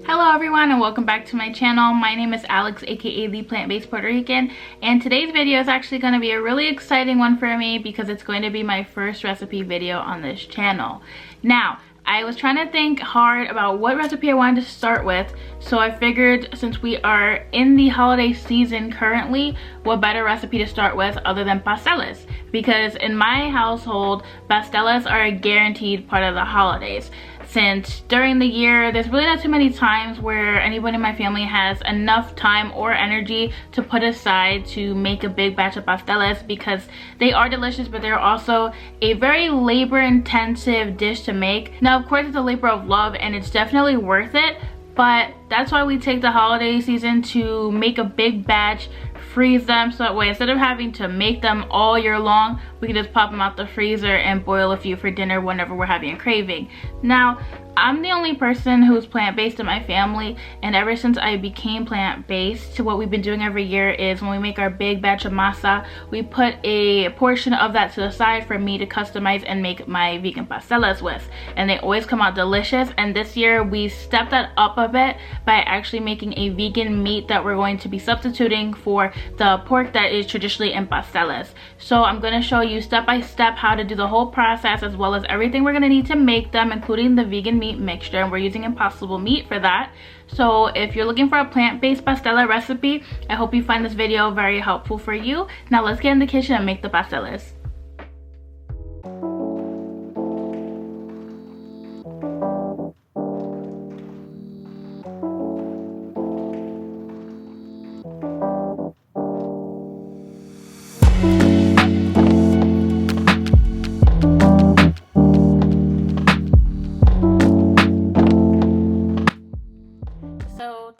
Hello everyone and welcome back to my channel. My name is Alex, aka the plant-based Puerto Rican, and today's video is actually going to be a really exciting one for me because it's going to be my first recipe video on this channel. Now, I was trying to think hard about what recipe I wanted to start with, so I figured since we are in the holiday season currently, what better recipe to start with other than pasteles? Because in my household, pasteles are a guaranteed part of the holidays. Since during the year, there's really not too many times where anyone in my family has enough time or energy to put aside to make a big batch of pasteles, because they are delicious, but they're also a very labor-intensive dish to make. Now, of course, it's a labor of love and it's definitely worth it, but that's why we take the holiday season to make a big batch, freeze them, so that way instead of having to make them all year long, we can just pop them out the freezer and boil a few for dinner whenever we're having a craving. Now, I'm the only person who's plant-based in my family, and ever since I became plant-based, what we've been doing every year is when we make our big batch of masa, we put a portion of that to the side for me to customize and make my vegan pasteles with, and they always come out delicious. And this year we stepped that up a bit by actually making a vegan meat that we're going to be substituting for the pork that is traditionally in pasteles. So I'm going to show you step by step how to do the whole process, as well as everything we're going to need to make them, including the vegan meat mixture, and we're using impossible meat for that. So if you're looking for a plant-based pastela recipe, I hope you find this video very helpful for you. Now let's get in the kitchen and make the pasteles.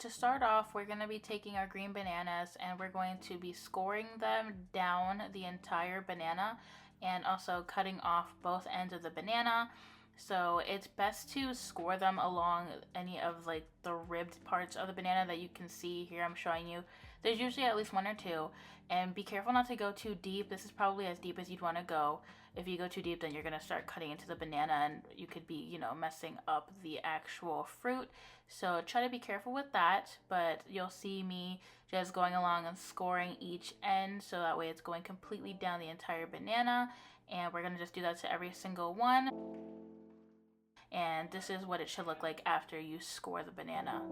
To start off, we're going to be taking our green bananas and we're going to be scoring them down the entire banana, and also cutting off both ends of the banana. So it's best to score them along any of like the ribbed parts of the banana that you can see here. I'm showing you. There's usually at least one or two, and be careful not to go too deep. This is probably as deep as you'd want to go. If you go too deep, then you're going to start cutting into the banana and you could be, you know, messing up the actual fruit. So try to be careful with that, but you'll see me just going along and scoring each end, so that way it's going completely down the entire banana. And we're going to just do that to every single one. And this is what it should look like after you score the banana.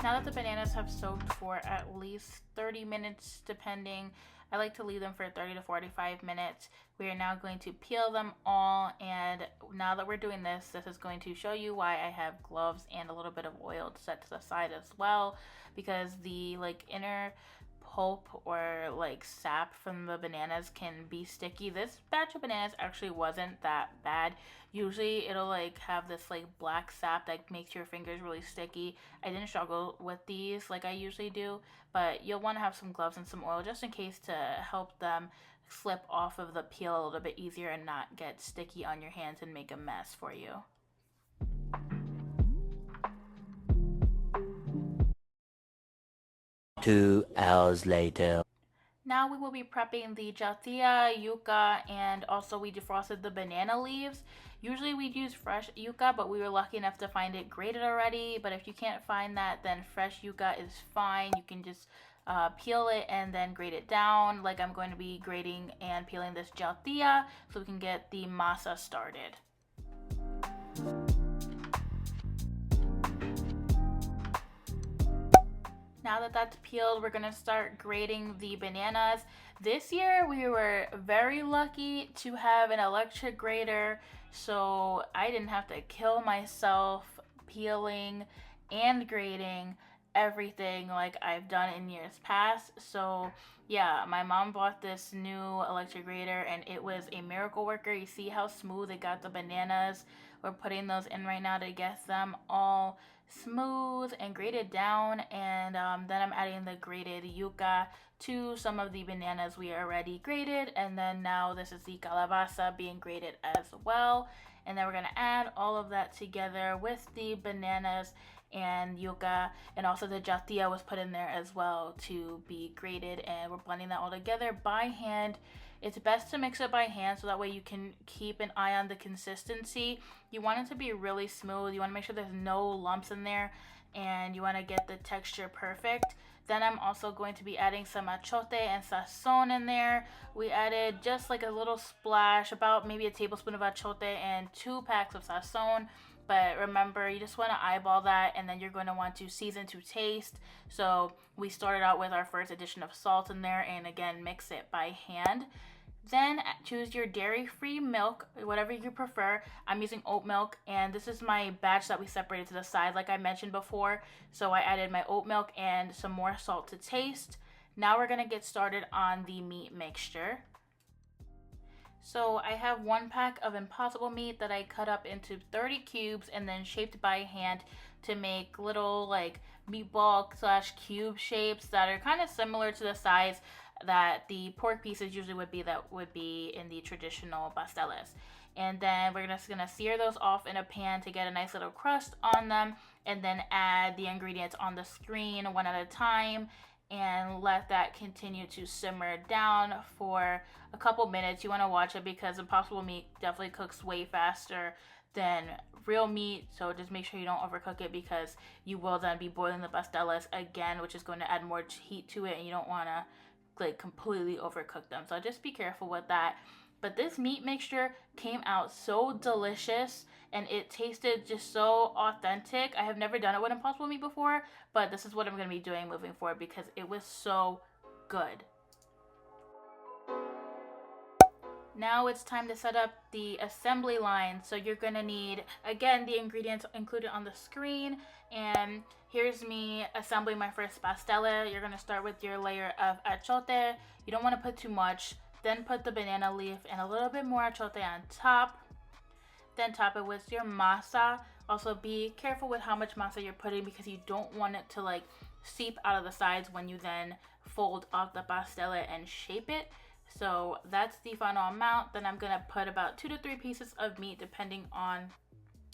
Now that the bananas have soaked for at least 30 minutes, depending, I like to leave them for 30 to 45 minutes. We are now going to peel them all, and now that we're doing this, this is going to show you why I have gloves and a little bit of oil set to the side as well, because the like inner pulp or like sap from the bananas can be sticky. This batch of bananas actually wasn't that bad. Usually it'll like have this like black sap that makes your fingers really sticky. I didn't struggle with these like I usually do, but you'll want to have some gloves and some oil just in case to help them slip off of the peel a little bit easier and not get sticky on your hands and make a mess for you. Two hours later. Now we will be prepping the yautia, yucca, and also we defrosted the banana leaves. Usually we'd use fresh yucca, but we were lucky enough to find it grated already. But if you can't find that, then fresh yucca is fine. You can just peel it and then grate it down, like I'm going to be grating and peeling this yautia so we can get the masa started. Now that that's peeled, we're gonna start grating the bananas. This year we were very lucky to have an electric grater, so I didn't have to kill myself peeling and grating everything like I've done in years past. So yeah, my mom bought this new electric grater and it was a miracle worker. You see how smooth it got the bananas? We're putting those in right now to get them all smooth and grated down, and then I'm adding the grated yucca to some of the bananas we already grated, and then now this is the calabaza being grated as well, and then we're going to add all of that together with the bananas and yucca, and also the yautia was put in there as well to be grated, and we're blending that all together by hand. It's best to mix it by hand so that way you can keep an eye on the consistency. You want it to be really smooth. You want to make sure there's no lumps in there, and you want to get the texture perfect. Then I'm also going to be adding some achiote and Saźon in there. We added just like a little splash, about maybe a tablespoon of achiote and 2 packs of Saźon. But remember, you just want to eyeball that, and then you're going to want to season to taste. So we started out with our first addition of salt in there, and again, mix it by hand. Then choose your dairy-free milk, whatever you prefer. I'm using oat milk, and this is my batch that we separated to the side like I mentioned before. So I added my oat milk and some more salt to taste. Now we're going to get started on the meat mixture. So I have 1 pack of impossible meat that I cut up into 30 cubes and then shaped by hand to make little like meatball slash cube shapes that are kind of similar to the size that the pork pieces usually would be in the traditional pasteles. And then we're just gonna sear those off in a pan to get a nice little crust on them, and then add the ingredients on the screen one at a time and let that continue to simmer down for a couple minutes. You want to watch it because impossible meat definitely cooks way faster than real meat, so just make sure you don't overcook it because you will then be boiling the pasteles again, which is going to add more heat to it, and you don't want to like completely overcook them, so just be careful with that. But this meat mixture came out so delicious and it tasted just so authentic. I have never done it with impossible meat before, but this is what I'm going to be doing moving forward because it was so good. Now it's time to set up the assembly line. So you're going to need, again, the ingredients included on the screen. And here's me assembling my first pastele. You're going to start with your layer of achiote. You don't want to put too much. Then put the banana leaf and a little bit more achiote on top. Then top it with your masa. Also be careful with how much masa you're putting because you don't want it to like seep out of the sides when you then fold off the pastele and shape it. So that's the final amount. Then I'm gonna put about 2 to 3 pieces of meat depending on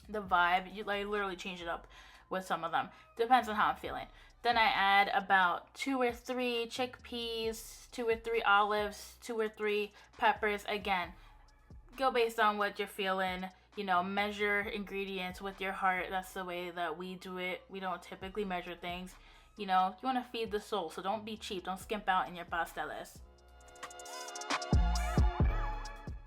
the vibe. I literally change it up with some of them. Depends on how I'm feeling. Then I add about 2 or 3 chickpeas, 2 or 3 olives, 2 or 3 peppers. Again, go based on what you're feeling. You know, measure ingredients with your heart. That's the way that we do it. We don't typically measure things. You know, you want to feed the soul, so don't be cheap. Don't skimp out in your pasteles.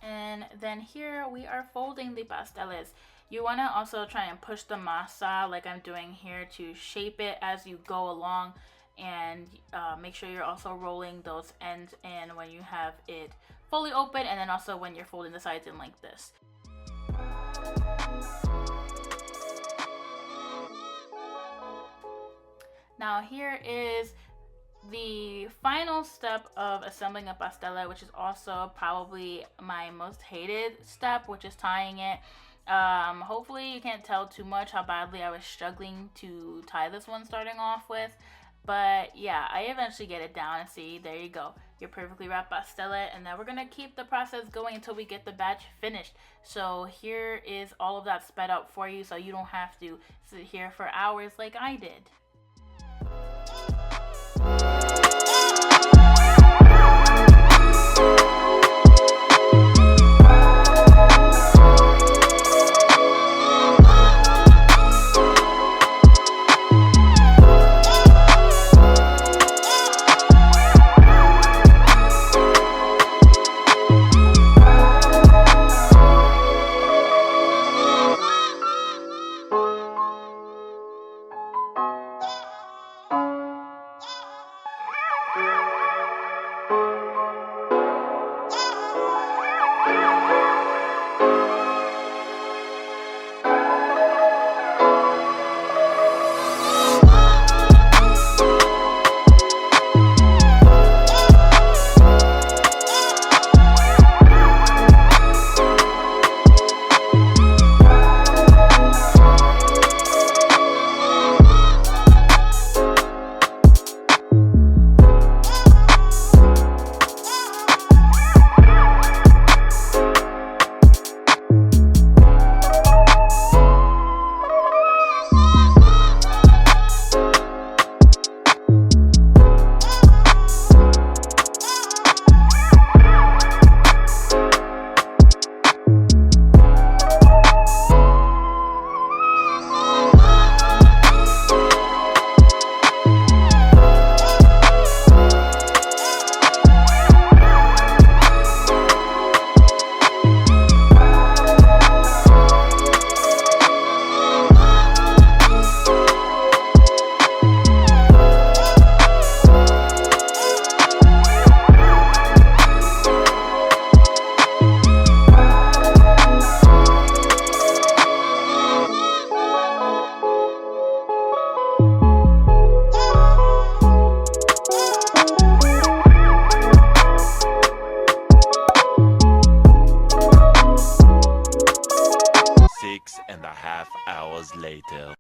And then here we are folding the pasteles. You want to also try and push the masa like I'm doing here to shape it as you go along. and make sure you're also rolling those ends in when you have it fully open, and then also when you're folding the sides in like this. Now here is the final step of assembling a pastele, which is also probably my most hated step, which is tying it. Hopefully you can't tell too much how badly I was struggling to tie this one starting off with, but yeah, I eventually get it down. And see, there you go, your perfectly wrapped pastele. And then we're gonna keep the process going until we get the batch finished. So here is all of that sped up for you, so you don't have to sit here for hours like I did. Later.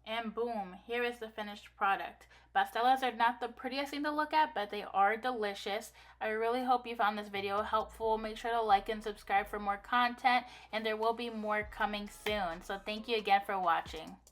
And boom, here is the finished product. Pasteles are not the prettiest thing to look at, but they are delicious. I really hope you found this video helpful. Make sure to like and subscribe for more content, and there will be more coming soon. So thank you again for watching.